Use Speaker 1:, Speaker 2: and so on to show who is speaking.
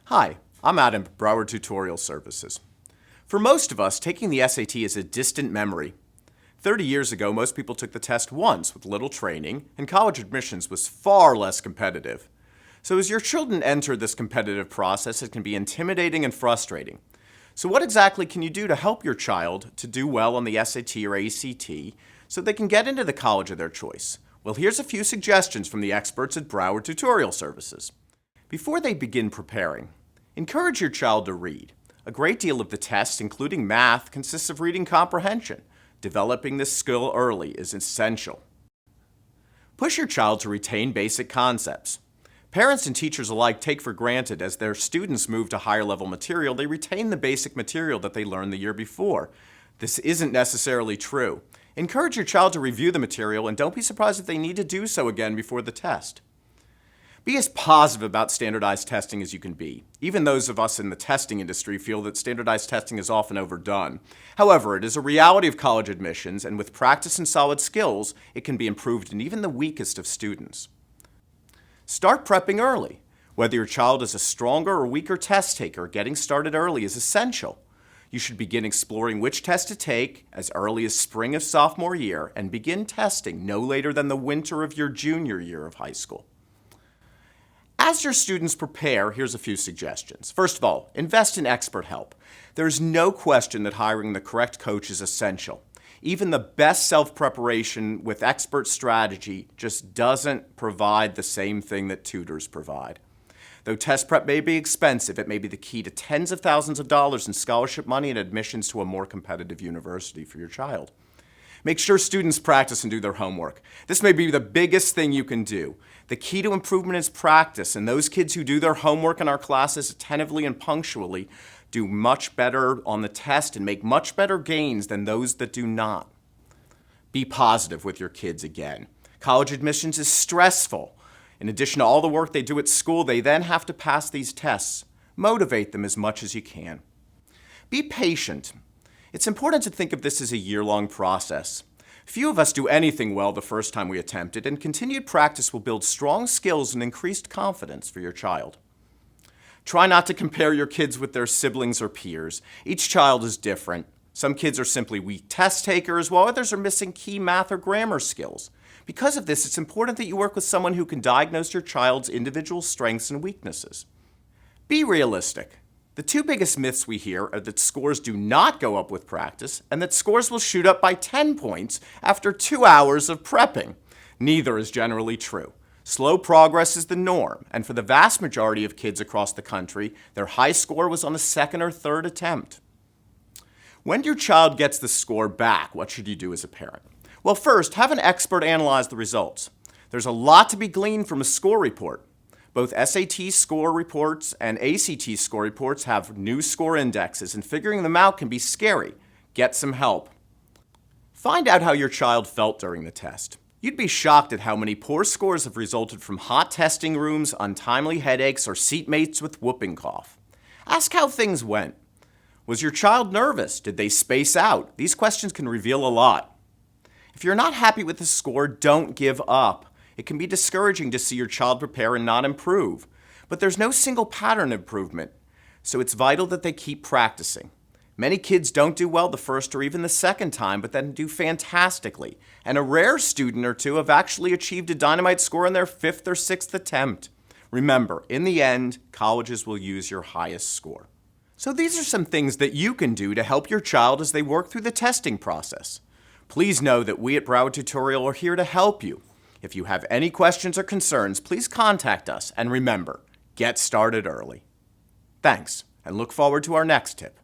Speaker 1: Hi, I'm Adam at Broward Tutorial Services. For most of us, taking the SAT is a distant memory. 30 years ago, most people took the test once with little training, and college admissions was far less competitive. So as your children enter this competitive process, it can be intimidating and frustrating. So what exactly can you do to help your child to do well on the SAT or ACT so they can get into the college of their choice? Well, here's a few suggestions from the experts at Broward Tutorial Services. Before they begin preparing, encourage your child to read. A great deal of the test, including math, consists of reading comprehension. Developing this skill early is essential. Push your child to retain basic concepts. Parents and teachers alike take for granted as their students move to higher level material, they retain the basic material that they learned the year before. This isn't necessarily true. Encourage your child to review the material and don't be surprised if they need to do so again before the test. Be as positive about standardized testing as you can be. Even those of us in the testing industry feel that standardized testing is often overdone. However, it is a reality of college admissions, and with practice and solid skills, it can be improved in even the weakest of students. Start prepping early. Whether your child is a stronger or weaker test taker, getting started early is essential. You should begin exploring which test to take as early as spring of sophomore year and begin testing no later than the winter of your junior year of high school. As your students prepare, here's a few suggestions. First of all, invest in expert help. There's no question that hiring the correct coach is essential. Even the best self-preparation with expert strategy just doesn't provide the same thing that tutors provide. Though test prep may be expensive, it may be the key to tens of thousands of dollars in scholarship money and admissions to a more competitive university for your child. Make sure students practice and do their homework. This may be the biggest thing you can do. The key to improvement is practice, and those kids who do their homework in our classes attentively and punctually do much better on the test and make much better gains than those that do not. Be positive with your kids again. College admissions is stressful. In addition to all the work they do at school, they then have to pass these tests. Motivate them as much as you can. Be patient. It's important to think of this as a year-long process. Few of us do anything well the first time we attempt it, and continued practice will build strong skills and increased confidence for your child. Try not to compare your kids with their siblings or peers. Each child is different. Some kids are simply weak test takers, while others are missing key math or grammar skills. Because of this, it's important that you work with someone who can diagnose your child's individual strengths and weaknesses. Be realistic. The two biggest myths we hear are that scores do not go up with practice and that scores will shoot up by 10 points after 2 hours of prepping. Neither is generally true. Slow progress is the norm, and for the vast majority of kids across the country, their high score was on the second or third attempt. When your child gets the score back, what should you do as a parent? Well, first, have an expert analyze the results. There's a lot to be gleaned from a score report. Both SAT score reports and ACT score reports have new score indexes, and figuring them out can be scary. Get some help. Find out how your child felt during the test. You'd be shocked at how many poor scores have resulted from hot testing rooms, untimely headaches, or seatmates with whooping cough. Ask how things went. Was your child nervous? Did they space out? These questions can reveal a lot. If you're not happy with the score, don't give up. It can be discouraging to see your child prepare and not improve. But there's no single pattern of improvement, so it's vital that they keep practicing. Many kids don't do well the first or even the second time, but then do fantastically. And a rare student or two have actually achieved a dynamite score in their 5th or 6th attempt. Remember, in the end, colleges will use your highest score. So these are some things that you can do to help your child as they work through the testing process. Please know that we at Broward Tutorial are here to help you. If you have any questions or concerns, please contact us, and remember, get started early. Thanks, and look forward to our next tip.